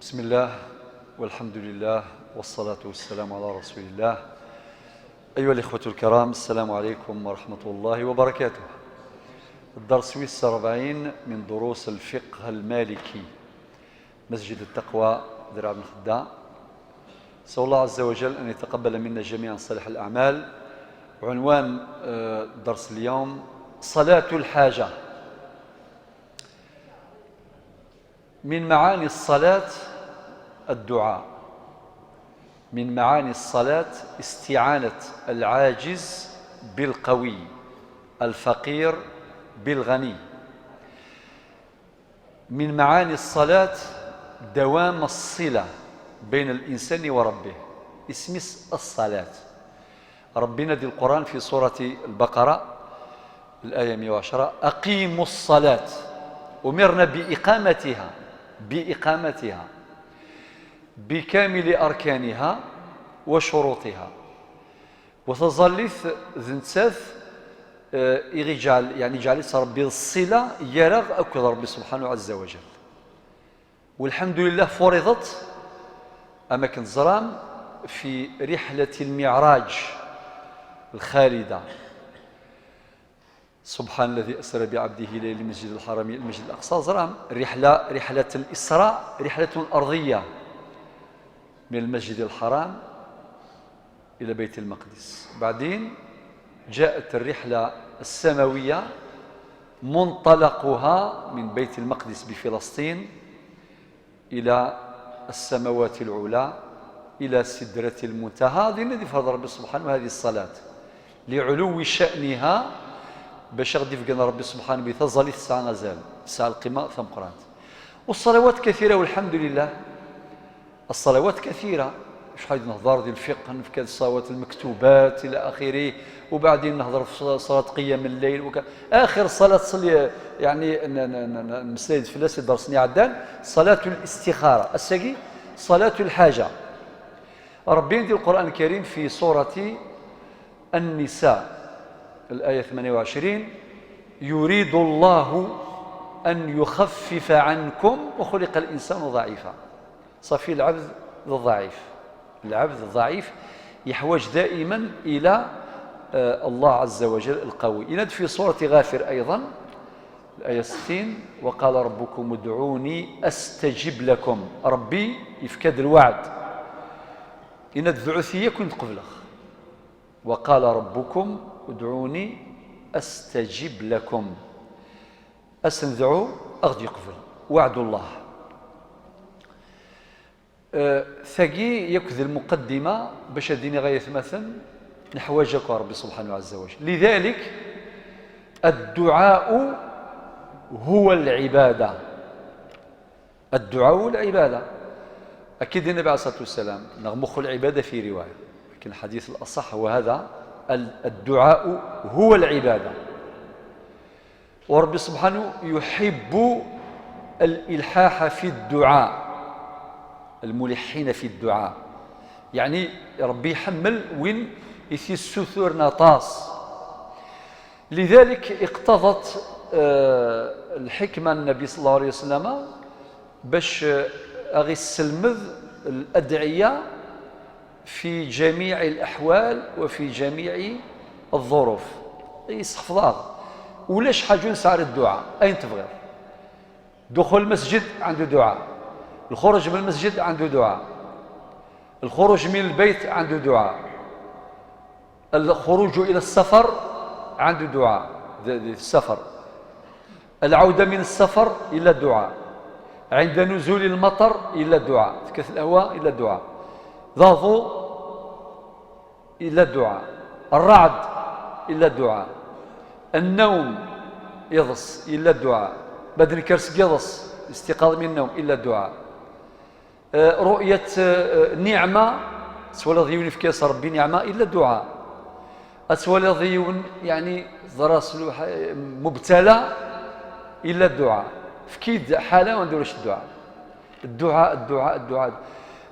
بسم الله والحمد لله والصلاة والسلام على رسول الله. أيها الإخوة الكرام، السلام عليكم ورحمة الله وبركاته. الدرس 46 من دروس الفقه المالكي، مسجد التقوى درع بن خدام. نسأل الله عز وجل أن يتقبل منا جميعا صالح الأعمال. وعنوان درس اليوم صلاة الحاجة. من معاني الصلاة الدعاء، من معاني الصلاة استعانة العاجز بالقوي، الفقير بالغني. من معاني الصلاة دوام الصلة بين الإنسان وربه، اسم الصلاة. ربنا دي القرآن في سورة البقرة الآية 110: أقيموا الصلاة، أمرنا بإقامتها بكامل أركانها وشروطها. وتظلث ذنتاث جعل ربي الصلة يرغ أكد ربي سبحانه عز وجل. والحمد لله فرضت أماكن زرام في رحلة المعراج الخالدة. سبحان الذي أسرى بعبده ليل المسجد الحرام إلى المسجد الأقصى. زرام رحلة الإسراء رحلة أرضية من المسجد الحرام إلى بيت المقدس. بعدين جاءت الرحلة السماوية، منطلقها من بيت المقدس بفلسطين إلى السماوات العلى إلى سدرة المنتهى. هذه الذي فرض ربي سبحانه هذه الصلاة لعلو شأنها، باش غادي يفقنا ربي سبحانه بتظل الساعة نزال الساعة القمة ثم قرات. والصلوات كثيرة والحمد لله. الصلوات كثيرة، شحال نهضر ديال الفقه في الصلوات المكتوبات إلى آخره، وبعدين نهضر في صلاة قيام الليل آخر صلاة تصلي يعني المسجد فلاس درسني عدان صلاة الاستخارة الساقي، صلاة الحاجة. ربي يدير القرآن الكريم في سورة النساء الآية 28: يريد الله أن يخفف عنكم وخلق الإنسان ضعيفا. صافي العبد الضعيف، العبد الضعيف يحوج دائما إلى الله عز وجل القوي. يناد في سورة غافر أيضا الآية 60: وقال ربكم ادعوني أستجب لكم. ربي يفكد الوعد. يناد ذعثية كنت قبلخ: وقال ربكم ادعوني أستجب لكم. أسندعو أغدي قبل وعد الله. ثقي يكذ المقدمة باش اديني غاية مثلا نحوجك ربي سبحانه عز وجل. لذلك الدعاء هو العبادة. الدعاء هو العبادة. أكيد النبي عليه الصلاة والسلام نغمخ العبادة في رواية، لكن الحديث الأصح هو هذا: الدعاء هو العبادة. وربي سبحانه يحب الإلحاح في الدعاء، الملحين في الدعاء. يعني ربي يحمل وين يثي السثور نطاس. لذلك اقتضت الحكمة النبي صلى الله عليه وسلم باش أغي السلمذ الأدعية في جميع الأحوال وفي جميع الظروف. يصحفظها ولاش حاجة نسعر الدعاء أين تبغي. دخول المسجد عنده دعاء، الخروج من المسجد عنده دعاء، الخروج من البيت عنده دعاء، الخروج إلى السفر عنده دعاء، السفر، العودة من السفر إلى الدعاء، عند نزول المطر إلى الدعاء، كث الأهواء إلى الدعاء، ضاضو إلى الدعاء، الرعد إلى الدعاء، النوم يضص إلى الدعاء، بدن كرس يضص استيقاظ من النوم إلى الدعاء، رؤية نعمة سوال ضيون في كيس ربي نعمة إلا الدعاء، أسوال ضيون يعني ضراس مبتلى إلا الدعاء. في كيد حالة ما نديروش الدعاء.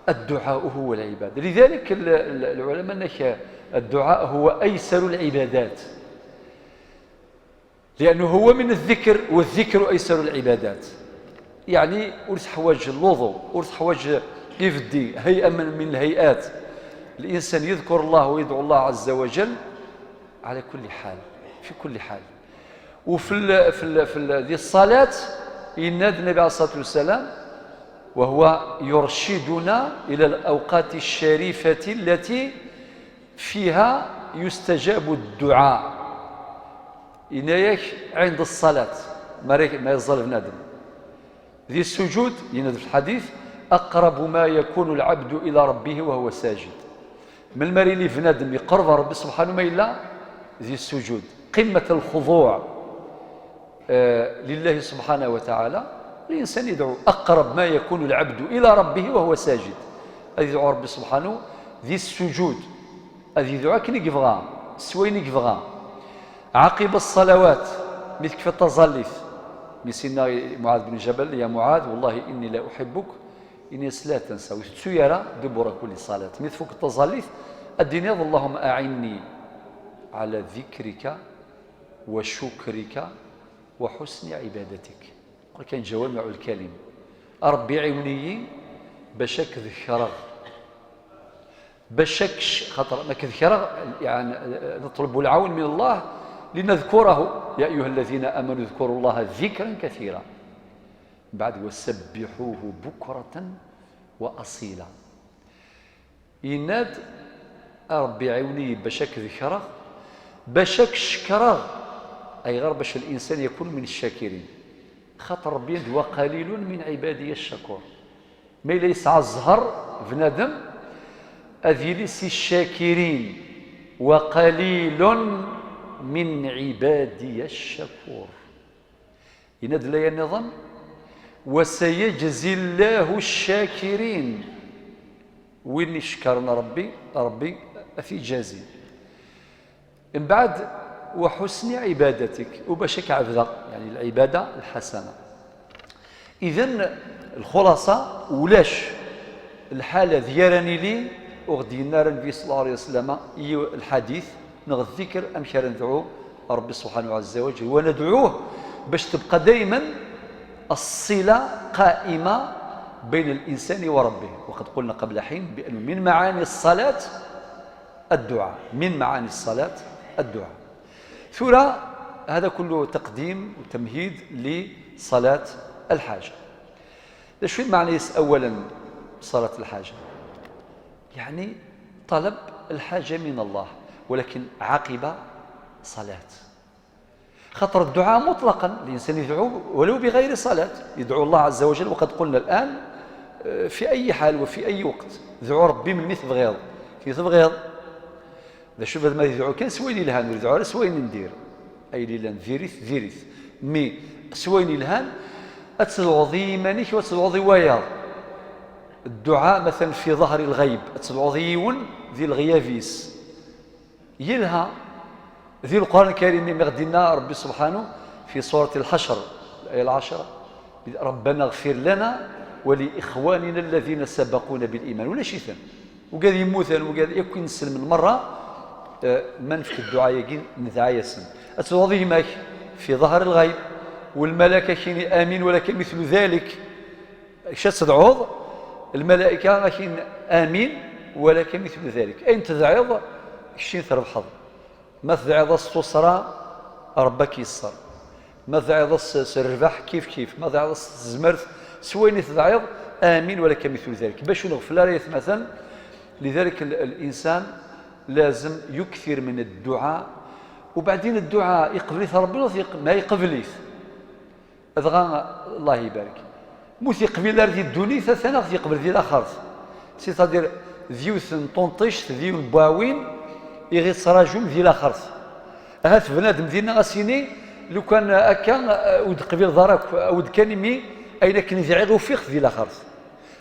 الدعاء هو العبادة. لذلك العلماء أن الدعاء هو أيسر العبادات، لأنه هو من الذكر، والذكر أيسر العبادات. يعني ورث حواج الوضوء، ورث حواج يفدي هيئة من الهيئات. الإنسان يذكر الله ويدعو الله عز وجل على كل حال، في كل حال. وفي ذي الصلاة ينادي النبي عليه الصلاة والسلام وهو يرشدنا إلى الأوقات الشريفة التي فيها يستجاب الدعاء. إنايك عند الصلاة ما يظل بنادم ذي السجود، ينادي في الحديث أقرب ما يكون العبد إلى ربه وهو ساجد. من المري اللي بنادم يقرب ربي سبحانه ما إلا ذي السجود، قمة الخضوع لله سبحانه وتعالى. الإنسان يدعو أقرب ما يكون العبد إلى ربه وهو ساجد، هذا يدعو ربي سبحانه ذي السجود، هذا يدعو كني يبغى سويني يبغى عقب الصلوات مثل في التظلف من سيدنا معاذ بن جبل: يا معاذ والله إني لا أحبك إني لا تنسى وتسير دبر كل صلاة. مثل فوق التظلف الدنيا: اللهم أعني على ذكرك وشكرك وحسن عبادتك. كان جوامع الكلم: ربي عوني باش كذكره، باش خاطر ما كذكره يعني نطلب العون من الله لنذكره. يا أيها الذين آمنوا اذكروا الله ذكرا كثيرا. بعد وسبحوه بكرة وأصيلا. يناد ربي عوني باش كذكره، باش شكره، أي غير باش الإنسان يكون من الشاكرين. خاطر ربي وقليل من عبادي الشكور. ما ليس الزهر بنادم أذيليس الشاكرين وقليل من عبادي الشكور. يناد لي النظام: وسيجزي الله الشاكرين. وين شكرنا ربي في جازي. من بعد وحسن عبادتك، وباشك عبدا يعني العبادة الحسنة. إذن الخلاصة ولاش الحالة ذيراني لي أغدي النار النبي صلى الله عليه وسلم الحديث نغ الذكر أمشار ندعو ربي سبحانه عز وجل، وندعوه باش تبقى دائما الصلة قائمة بين الإنسان وربه. وقد قلنا قبل حين بأن من معاني الصلاة الدعاء، من معاني الصلاة الدعاء. ثم هذا كله تقديم وتمهيد لصلاة الحاجة. شو معنى أولا صلاة الحاجة؟ يعني طلب الحاجة من الله، ولكن عقب صلاة. خطر الدعاء مطلقا الإنسان يدعو ولو بغير صلاة، يدعو الله عز وجل. وقد قلنا الآن في أي حال وفي أي وقت دعو ربي من مثل بغيض في تبغيض. إذا شوف هذا ما يدعو كان سويني لهان يدعو على سويني ندير أي ليلا ذيرث مي سويني لهان أتسلعضي مانيك وأتسلعضي وياض. الدعاء مثلا في ظهر الغيب أتسلعضيون ذي الغيافيس يلها ذي القرآن الكريم مغدنا ربي سبحانه في سورة الحشر الآية 10: ربنا اغفر لنا ولإخواننا الذين سبقونا بالإيمان. ولا شيء ثاني وقال يموثن وقال يكون نسلم المرة من في الدعاء يقين نتعايسن أتوضيه ماك في ظهر الغيب والملائكة كين آمين ولكن مثل ذلك شات تدعوض الملائكة كين آمين ولكن مثل ذلك أين تدعوض شين تربحض ما تدعوض السطسرة ربك يسر، ما تدعوض الرباح كيف ما تدعوض الزمرث سويني تدعوض آمين ولكن مثل ذلك باش نغفل ريث مثلا. لذلك الإنسان لازم يكثر من الدعاء. وبعدين الدعاء يقبليث ربي ما يقبليث أذغى الله يبارك موث يقبل ذي الدنيا ثلاثة يقبل ذي الآخر سيتادير ذيوث طنطش ذيو باوين يغي صراجوم ذي الآخر. هات بنادم ذينا غاسيني لو كان أكا ود قبيل ضرك ود كان مي أين كان يزعغ وفيخ ذي الآخر.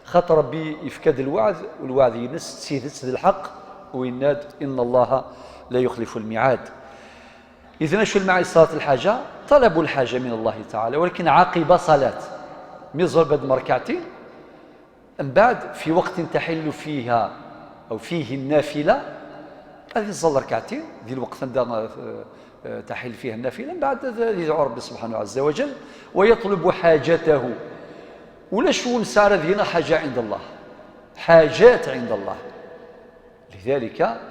خاطر ربي يفكد الوعد والوعد ينس سيدت ذي الحق ويناد إن الله لا يخلف الميعاد. إذن شو المعنى صلاة الحاجة؟ طلب الحاجة من الله تعالى ولكن عقب صلاة ميزول بعد مركعتين من بعد في وقت تحل فيها أو فيه النافلة هذه الصلاة ركعتين ذي الوقت تحل فيها النافلة من بعد يدعو ربي سبحانه عز وجل ويطلب حاجته ولا شو مسارة هنا حاجة عند الله، حاجات عند الله. لذلك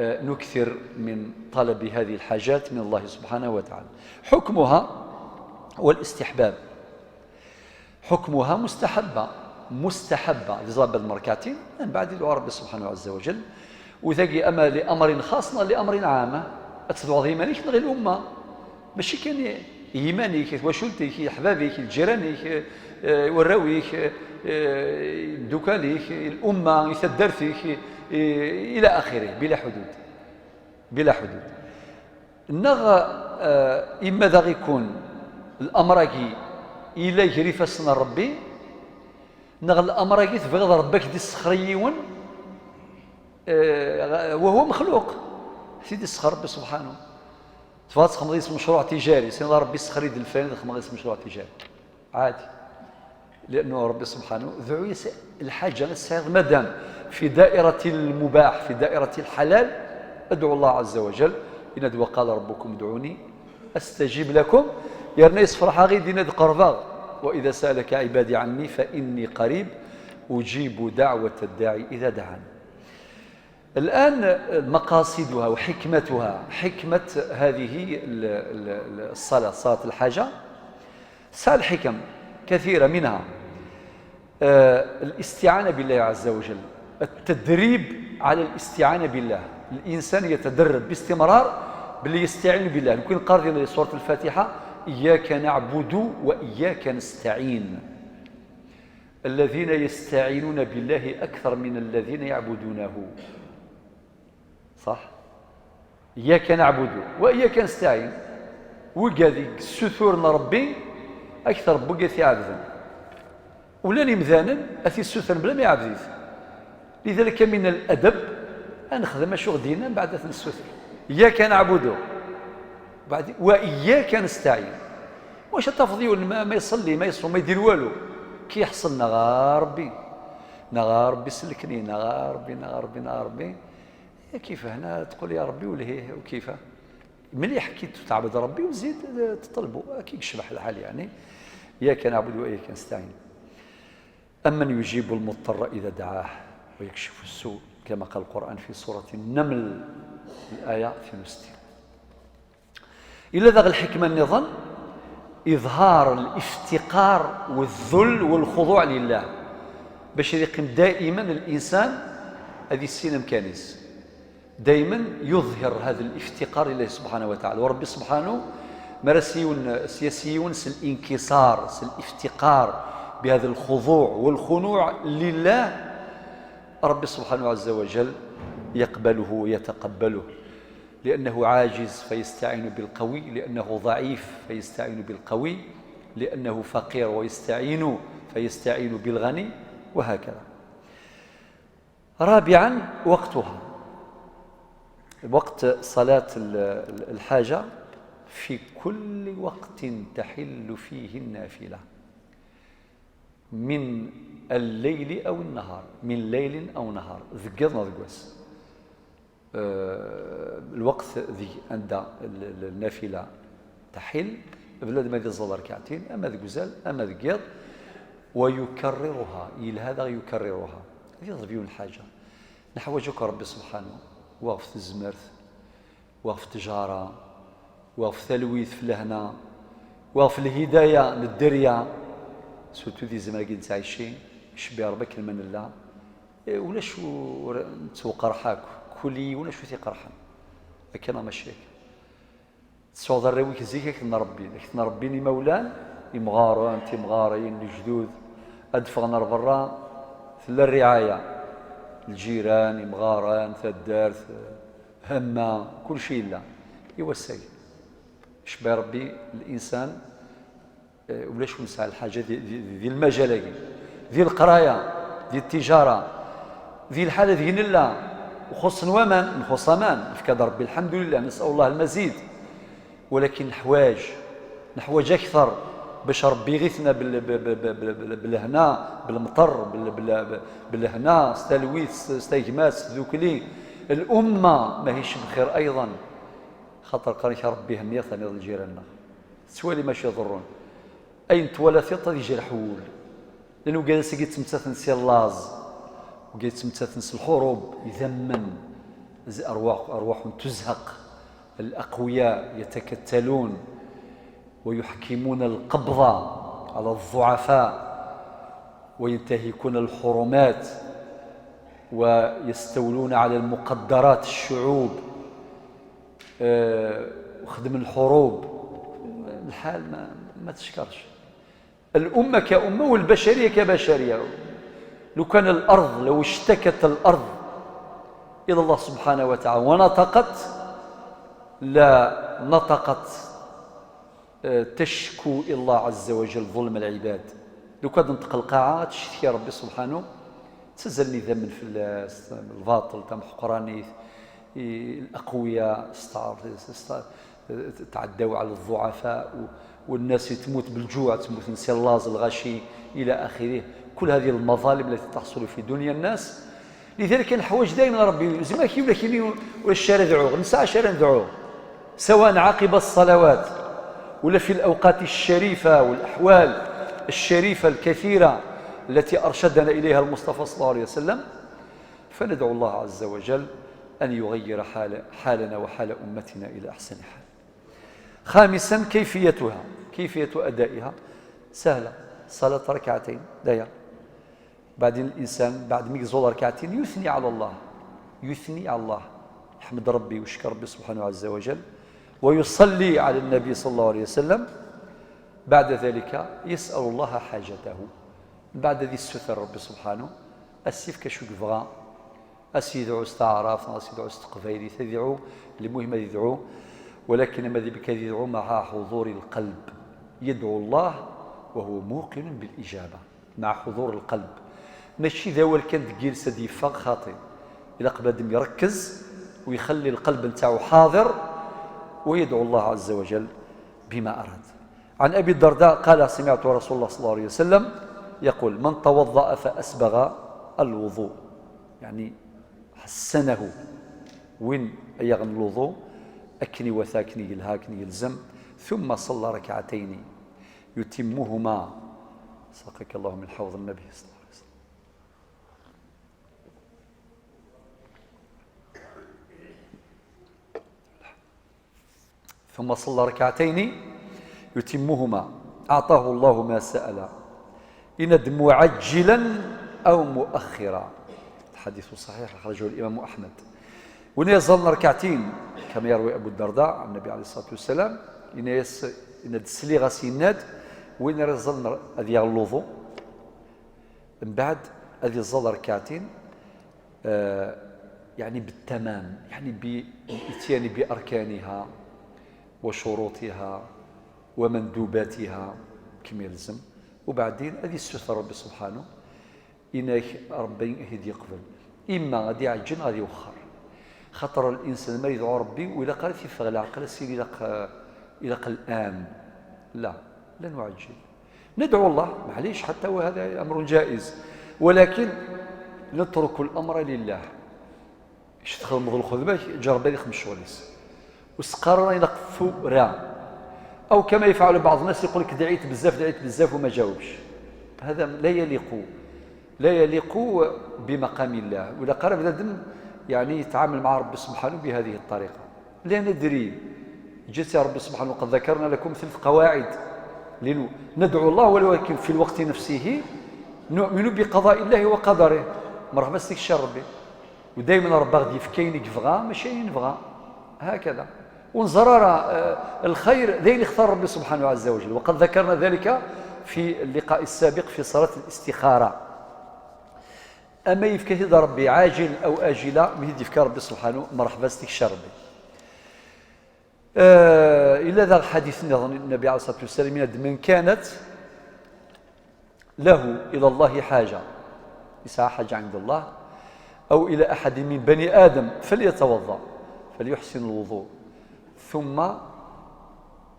نكثر من طلب هذه الحاجات من الله سبحانه وتعالى. حكمها والاستحباب، حكمها مستحبة لزاب المركاتين من بعد دعاء ربي سبحانه عز وجل. وذاقي أما لأمر خاص لأمر عام أتدعو ضيمانيك غير الأمة، ماشي كان إيمانيك وشلتك أحبابك جيرانك وراويك دوكاليك الأمة يثدرتك إلى آخره بلا حدود. إما ذا يكون الأمر إلا يجري فسنا ربي، الأمر تبغض ربك دي السخريون وهو مخلوق سيدي السخر ربي سبحانه. تفاص خمضيس مشروع تجاري سيدي ربي السخري ديال الفاني خمضيس مشروع تجاري عادي، لأنه ربي سبحانه ذعو الحاجة السائغ مادام في دائرة المباح في دائرة الحلال أدعو الله عز وجل. إن أدعو قال ربكم ادعوني أستجيب لكم. يرني صفرحا غير دينا قربا وإذا سألك عبادي عني فإني قريب أجيب دعوة الداعي إذا دعان. الآن مقاصدها وحكمتها، حكمة هذه الصلاة، صلاة الحاجة سال حكم كثيرة، منها الاستعانة بالله عز وجل، التدريب على الاستعانة بالله. الإنسان يتدرب باستمرار باللي يستعين بالله. نكون قارئين سورة الفاتحة إياك نعبد وإياك نستعين، الذين يستعينون بالله أكثر من الذين يعبدونه، صح؟ إياك نعبد وإياك نستعين، وقاذي السثور ربي أكثر بقى عبدا ولا مذانا أثي السثر بلا ما يعبديث. لذلك من الأدب أن نخدم شو غدينا بعد السثر. إياك نعبد بعد وإياك نستعين. واش تفضيون ما يصلي ما يصوم ما يدير والو كي يحصل نغار ربي سلكني نغار ربي كيف هنا تقول يا ربي ولهيه وكيف مليح كي تعبد ربي وزيد تطلبه كي يشبح الحال يعني. إياك نعبد وإياك نستعين. أمن يجيب المضطر إذا دعاه ويكشف السوء كما قال القرآن في سورة النمل الآية 62. إلا ذا الحكمة النظام إظهار الافتقار والذل والخضوع لله باش يقيم دائما الإنسان هذه السين مكانيس دائما يظهر هذا الافتقار لله سبحانه وتعالى. وربي سبحانه مرسيون سياسيون الانكسار الافتقار بهذا الخضوع والخنوع لله. ربي سبحانه عز وجل يقبله ويتقبله، لأنه عاجز فيستعين بالقوي، لأنه ضعيف فيستعين بالقوي، لأنه فقير فيستعين بالغني، وهكذا. رابعا وقتها، وقت صلاة الحاجة في كل وقت تحل فيه النافلة من الليل أو النهار، من ليل أو نهار ذكرنا ذكواس الوقت ذي عند النافلة تحل بلاد ما يظل ركعتين أما ذكوزال أما ذكيض ويكررها إلى هذا يكررها. هذه ضبيون الحاجة نحوجك ربي سبحانه وقف الزمرث وقف تجارة وقف ثلويث في لهنا وقف الهداية للدرية سوتو ذي زماكين تعيشين شبي ربك من الله ولا شو تسوق رحاك كلي ولا شو قرحا لكن ماشي تصوض الرويك زيك نربي نربيني مولان يمغاروا انت مغارين الجدود ادفغنا برا في الرعايه الجيران يمغاران الدارث هما كل شيء لا يوسي شبي ربي الانسان ولا شو نسعى الحاجه ذي المجال ذي القرايه ذي التجاره ذي الحاله ذي الله وخص ومن نخص امان فكاد ربي الحمد لله نسال الله المزيد. ولكن نحوج اكثر باش ربي يغيثنا بالهنا بالمطر بالهنا ستلويث ستيجماس ذوكلي الامه ماهيش بخير ايضا خاطر قريش ربي هم يثني الجيران سوالي ماشي يضرون اين تولى ثقه يجي الحول لأنه جالس يتمتثل سي اللاز ويتمتثل الحروب يذمن أرواح تزهق، الأقوياء يتكتلون ويحكمون القبضة على الضعفاء وينتهكون الحرمات ويستولون على المقدرات الشعوب وخدم الحروب. الحال ما تشكرش. الأمة كأمة والبشرية كبشرية. لو اشتكت الأرض إلى الله سبحانه وتعالى ونطقت، لا نطقت تشكو إلى الله عز وجل ظلم العباد. لو كان نطق القاعة تشتكي يا ربي سبحانه تزلني ذمن في الباطل تم حقراني الأقوياء تعدوا على الضعفاء والناس تموت بالجوع، تموت نسي اللاز الغشي إلى آخره. كل هذه المظالم التي تحصل في دنيا الناس. لذلك كان الحوايج دائما ربي زي ما كاين ولا الشارع ندعوه نساء الشارع ندعوه، سواء عقب الصلوات ولا في الأوقات الشريفة والأحوال الشريفة الكثيرة التي أرشدنا إليها المصطفى صلى الله عليه وسلم. فندعو الله عز وجل أن يغير حالنا وحال أمتنا إلى أحسن حال. خامسا كيفية أدائها سهلة. صلاة ركعتين داير، بعدين الإنسان بعد ما يصلي ركعتين يثني على الله، يحمد ربي ويشكر ربي سبحانه عز وجل ويصلي على النبي صلى الله عليه وسلم. بعد ذلك يسأل الله حاجته. بعد ذي الستر ربي سبحانه السيف كشو يبغى أسيدعو استعراف أسيدعو استقبيلي تدعو المهم يدعو، ولكن ماذا بك يدعو مع حضور القلب. يدعو الله وهو موقن بالإجابة مع حضور القلب، ماشي ذا هو كان جالس يفاق خاطئ. إلا قبل يركز ويخلي القلب نتاعو حاضر ويدعو الله عز وجل بما أراد. عن أبي الدرداء قال سمعت رسول الله صلى الله عليه وسلم يقول من توضأ فأسبغ الوضوء، يعني حسنه وين يغن الوضوء أكني وثاكني يلهاكني يلزم، ثم صلى ركعتين يتمهما سقك الله من حوض النبي صلى الله عليه وسلم. ثم صلى ركعتين يتمهما أعطاه الله ما سأل إن معجلا أو مؤخرا. الحديث صحيح أخرجه الإمام أحمد. ونيصل ركعتين كما يروي أبو الدرداء عن النبي عليه الصلاة والسلام إن تسلي غسينات وين يصل هذه الوضوء من بعد هذه الظل ركعتين يعني بالتمام، يعني بالإتيان بأركانها وشروطها ومندوباتها كما يلزم. وبعدين هذه الستر ربي سبحانه إنك ربي يهدي يقبل، إما غادي يعجل غادي يوخر. خطر الإنسان ما يدعو ربي وإلا قال يفغ العقل سير إلى الآن لا نعجل، ندعو الله معليش حتى وهذا أمر جائز، ولكن نترك الأمر لله. اش تدخل مضل الخذبة جرب هذه 5 شواليس وسقرنا ينقفوا راه، أو كما يفعل بعض الناس يقول لك دعيت بزاف وما جاوبش. هذا لا يليق بمقام الله. ولا قرب بنادم يعني يتعامل مع ربي سبحانه بهذه الطريقة. لا ندري جلس يا ربي سبحانه وقد ذكرنا لكم 3 قواعد ندعو الله، ولكن في الوقت نفسه نؤمن بقضاء الله وقدره. مرحبا ستيك الشر ربي ودائما ربي غادي يفكينك يبغى ماشي ينبغى هكذا. ونزرر الخير ذين اختار ربي سبحانه عز وجل، وقد ذكرنا ذلك في اللقاء السابق في صلاة الاستخارة. أما يفكه ربي عاجل أو آجلة مهد يفكر ربي سبحانه مرحبا ستيك الشر ربي. إلا ذا الحديث النبي عليه الصلاة والسلام من كانت له إلى الله حاجة، يسعى حاجة عند الله أو إلى أحد من بني آدم فليتوضأ فليحسن الوضوء ثم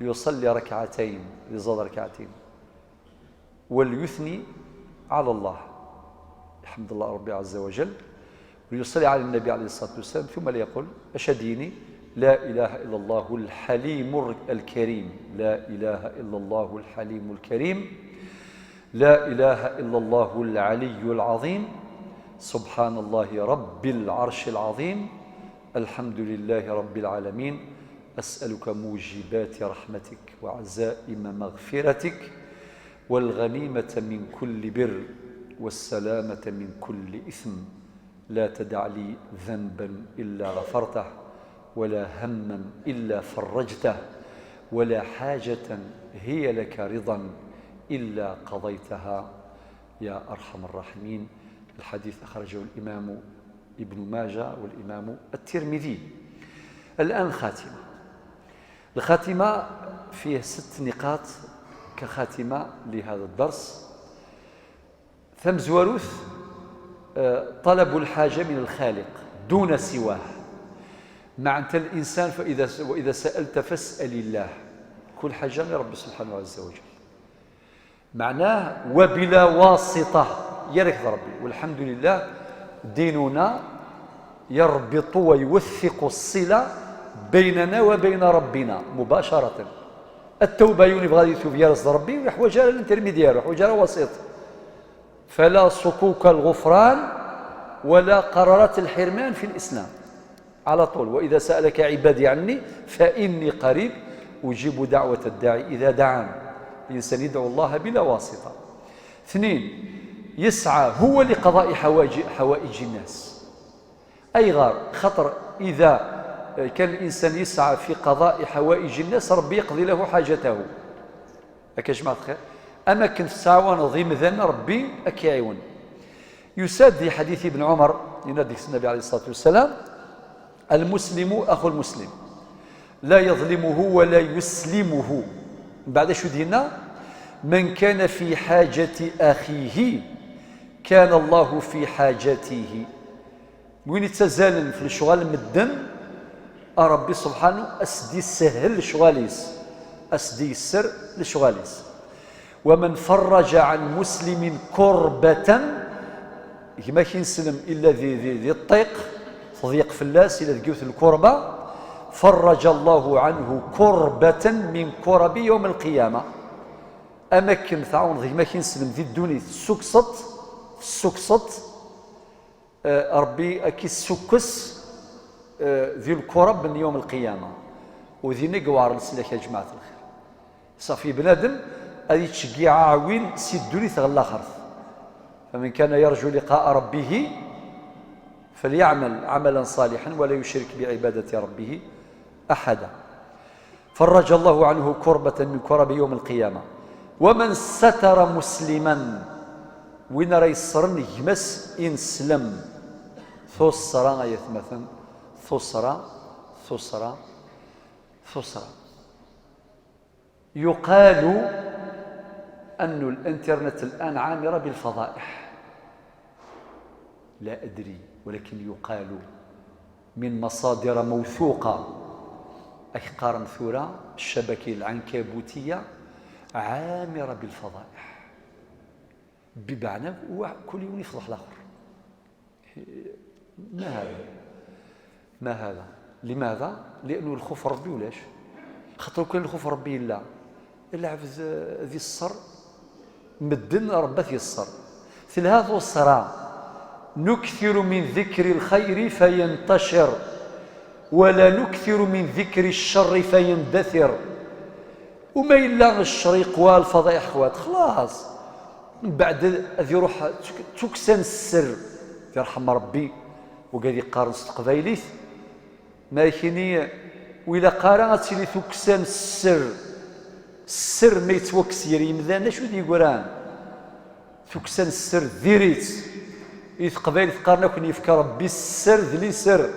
يصلي ركعتين وليثني على الله، الحمد لله ربي عز وجل، ويصلي على النبي عليه الصلاة والسلام ثم ليقول أشهديني لا إله إلا الله الحليم الكريم، لا إله إلا الله الحليم الكريم لا إله إلا الله العلي العظيم، سبحان الله رب العرش العظيم، الحمد لله رب العالمين، أسألك موجبات رحمتك وعزائم مغفرتك والغنيمة من كل بر والسلامة من كل إثم، لا تدع لي ذنبا إلا غفرته ولا هما إلا فرجته ولا حاجة هي لك رضا إلا قضيتها يا أرحم الراحمين. الحديث أخرجه الإمام ابن ماجه والإمام الترمذي. الآن الخاتمة فيه 6 نقاط كخاتمة لهذا الدرس. ثم زواروث طلب الحاجة من الخالق دون سواه. معنى الإنسان وإذا سألت فاسأل الله، كل حاجة من رب سبحانه عز وجل، معناه وبلا واسطة يركض ربي. والحمد لله ديننا يربط ويوثق الصلة بيننا وبين ربنا مباشرة. التوبة يبغى يتوب يرز ربي ويحوج على الانترميديار ويحوج على وسيط، فلا صكوك الغفران ولا قرارات الحرمان في الإسلام على طول. وإذا سألك عبادي عني فإني قريب أجيب دعوة الداعي إذا دعان. الإنسان يدعو الله بلا واسطة. 2 يسعى هو لقضاء حوائج الناس. أي غار خطر إذا كان الإنسان يسعى في قضاء حوائج الناس ربي يقضي له حاجته. هكا جماعة الخير، أما كنت ساوى نظيم ذن ربي أكيعون. يساد في حديث ابن عمر ينادي النبي عليه الصلاة والسلام: المسلم أخو المسلم لا يظلمه ولا يسلمه. بعد شو دينا؟ من كان في حاجة أخيه كان الله في حاجته. وين يتزالن في الشغال مدن ربي سبحانه أسدي سهل لشغاليس، أسدي السر لشغاليس. ومن فرج عن مسلم كربة ما كينسلم إلا ذي الطيق تضيق فلاس إلى تقوث الكربة، فرج الله عنه كربة من كرب يوم القيامة. أماكن ثعون ذي ما كينسلم ذي الدنيا السكسط ربي أكي السكس ذي الكرب من يوم القيامة. وذي نقوار لسلاك يا جماعة الخير. صافي بنادم هذه تشجيع عوين سي الدنيا تغلى خرث. فمن كان يرجو لقاء ربه فليعمل عملا صالحا ولا يشرك بعبادة ربه أحدا. فرج الله عنه كربة من كرب يوم القيامة. ومن ستر مسلما وين راه يسرن يمس إنسلم ثسرى يثمثن ثسرى يقال أن الإنترنت الآن عامرة بالفضائح، لا أدري، ولكن يقال من مصادر موثوقة أحقار مثورة الشبكة العنكبوتية عامرة بالفضائح، بمعنى كل يوم يفضح الآخر. ما هذا؟ لماذا؟ لأنه الخوف ربي ولاش؟ خاطر كان الخوف ربي لا يلعب ذي الصر مدن ربه ذي الصر في هذا الصراع. نكثر من ذكر الخير فينتشر ولا نكثر من ذكر الشر فيندثر. وما إلا الشر يقوى الفضائح خوات خلاص من بعد ذي روح تكسن السر يرحم ربي. وقال يقارن قبايليث ما يكني وإلا قارن تسيلي تكسن السر ما يتوكسير يمذان شو دي قران تكسن السر ذيريت إذ قبايل قارنا كن يفكر ربي السر ذلي سر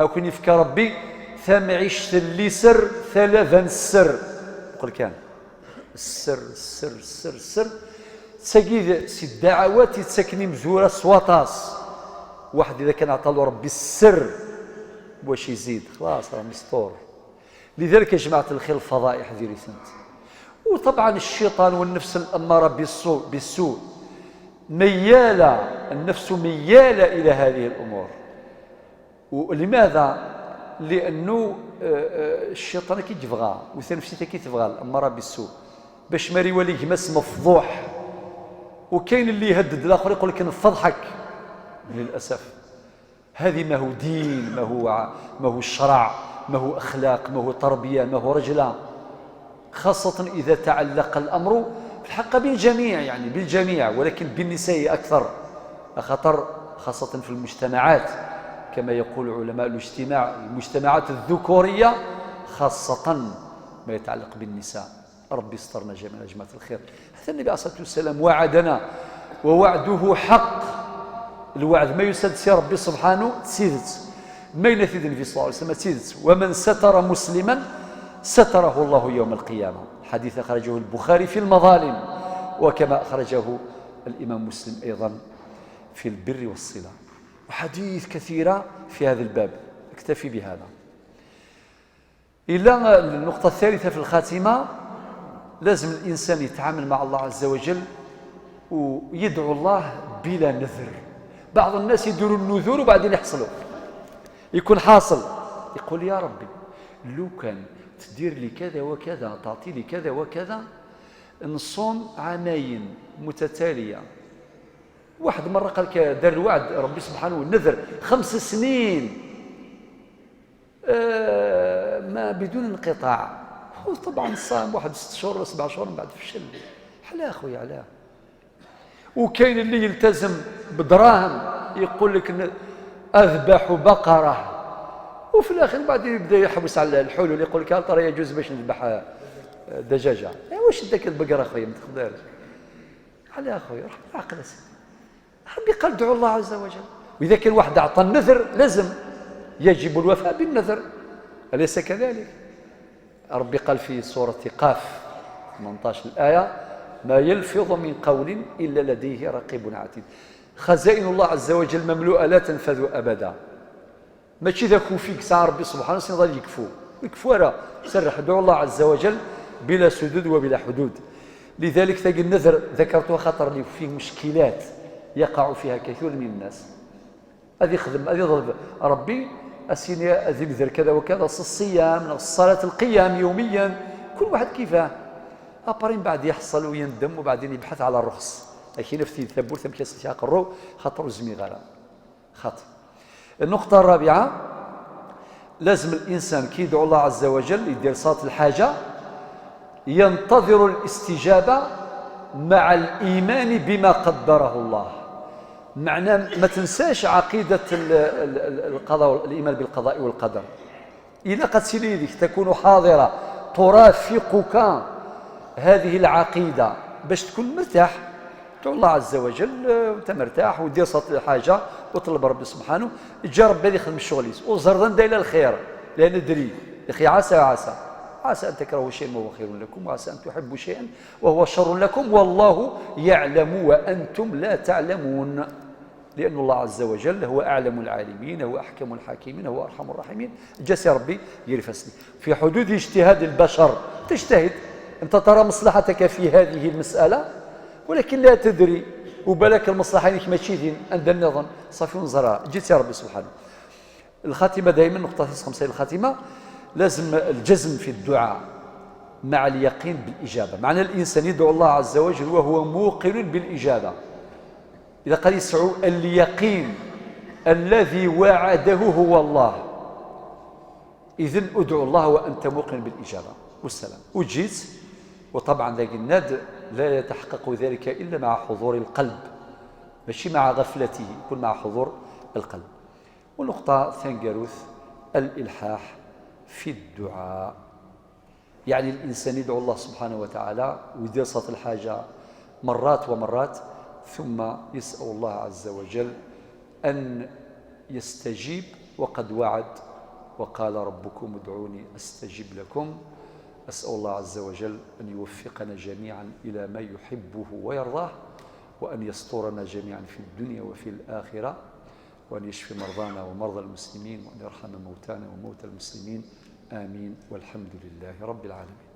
أو كن يفكر ربي ثم عيش ذلي سر ثلاثا السر قل كان السر تساقي سي الدعوات يتسكني مزورة سواطاس واحد إذا كان عطاله ربي السر واش يزيد خلاص راه مستور. لذلك يا جماعة الخير الفضائح ذي ريثنت. وطبعا الشيطان والنفس الأمارة بالسوء ميالة، النفس ميالة إلى هذه الأمور. ولماذا؟ لأنه الشيطان كي تبغى والنفس كي تبغى الأمارة بالسوء باش ما يولي يمس مفضوح وكاين اللي يهدد الآخر يقول لك نفضحك. للأسف هذه ما هو دين، ما هو الشرع، ما هو أخلاق، ما هو تربية، ما هو رجلة، خاصة إذا تعلق الأمر في الحق بالجميع، يعني بالجميع، ولكن بالنساء أكثر خطر، خاصة في المجتمعات كما يقول علماء الاجتماع، المجتمعات الذكورية خاصة ما يتعلق بالنساء. ربي يسترنا جميعا يا جماعة الخير. هذا النبي عليه الصلاة والسلام وعدنا ووعده حق. الوعد ما يسدس يا ربي سبحانه تسيدت ما ينفذ النبي صلى الله عليه وسلم تسيدت. ومن ستر مسلما ستره الله يوم القيامة، حديث أخرجه البخاري في المظالم، وكما أخرجه الإمام مسلم أيضا في البر والصلة، وحديث كثيرة في هذا الباب. اكتفي بهذا. إلا النقطة الثالثة في الخاتمة، لازم الإنسان يتعامل مع الله عز وجل ويدعو الله بلا نذر. بعض الناس يديروا النذور وبعدين يحصلوا، يكون حاصل يقول يا ربي لو كان تدير لي كذا وكذا، تعطي لي كذا وكذا، نصوم عامين متتالية. واحد مرة قال لك دار الوعد ربي سبحانه النذر 5 سنين ما بدون انقطاع. هو طبعا صام واحد 6 شهور ولا 7 شهور من بعد فشل. حلا أخويا علاه. وكاين اللي يلتزم بدراهم يقول لك أذبح بقرة، وفي الآخر بعد يبدأ يحبس على الحلول، يقول لك ترى يجوز باش نذبح دجاجة. واش داك البقرة أخويا ما تقدرش. علاه أخويا روح بالعقل. ربي قال ادعوا الله عز وجل، وإذا كان واحد أعطى النذر لازم يجب الوفاء بالنذر، أليس كذلك؟ ربي قال في سورة قاف 18 الآية ما يلفظ من قول إلا لديه رقيب عتيد. خزائن الله عز وجل مملوءة لا تنفذ أبدا. ماشي ذاك فيك ساعة ربي سبحانه سيظل يكفو راه سرح ادعوا الله عز وجل بلا سدود وبلا حدود. لذلك تجد النذر ذكرتها خطر لي فيه مشكلات يقع فيها كثير من الناس. هذه خدم هذه ضرب ربي أسيني هذه نذر كذا وكذا، الصيام، الصلاة، القيام يوميا، كل واحد كيفاه. أبرين بعد يحصل ويندم وبعدين يبحث على الرخص. لكن نفتي ثبور ثم كيس يقروا خطر زمي غلا خطر. النقطة الرابعة، لازم الإنسان كي يدعو الله عز وجل يدير صلاة الحاجة ينتظر الاستجابة مع الإيمان بما قدره الله. معناه ما تنساش عقيدة القضاء، الإيمان بالقضاء والقدر. إذا قد سيديك تكون حاضرة ترافقك هذه العقيدة باش تكون مرتاح، تدعو الله عز وجل وانت مرتاح ودير صلاة الحاجة وطلب ربي سبحانه. جا ربي يخدم الشغل وزردا داير الخير، لا ندري يا أخي عسى أن تكرهوا شيئا وهو خير لكم، وعسى أن تحبوا شيئا وهو شر لكم، والله يعلم وأنتم لا تعلمون. لأن الله عز وجل هو أعلم العالمين، هو أحكم الحاكمين، هو أرحم الراحمين. جالس يا ربي يرفسني في حدود اجتهاد البشر. تجتهد أنت ترى مصلحتك في هذه المسألة ولكن لا تدري، وبالك المصلحة انك ماشي دين عند النظام صافي ونزرها. جيت يا ربي سبحانه. الخاتمة دائما نقطة 5 الخاتمة، لازم الجزم في الدعاء مع اليقين بالإجابة. معنى الإنسان يدعو الله عز وجل وهو موقن بالإجابة. إذا قال يسعوا اليقين الذي وعده هو الله، إذن ادعو الله وأنت موقن بالإجابة والسلام. وجيت وطبعا ذاك الناد لا يتحقق ذلك إلا مع حضور القلب، ماشي مع غفلته، يكون مع حضور القلب. والنقطة ثانية الإلحاح في الدعاء، يعني الإنسان يدعو الله سبحانه وتعالى ويدير صلاة الحاجة مرات ومرات، ثم يسأل الله عز وجل أن يستجيب، وقد وعد وقال ربكم ادعوني أستجب لكم. أسأل الله عز وجل أن يوفقنا جميعا إلى ما يحبه ويرضاه، وأن يسترنا جميعا في الدنيا وفي الآخرة، وأن يشفي مرضانا ومرضى المسلمين، وأن يرحم موتانا وموتى المسلمين. آمين، والحمد لله رب العالمين.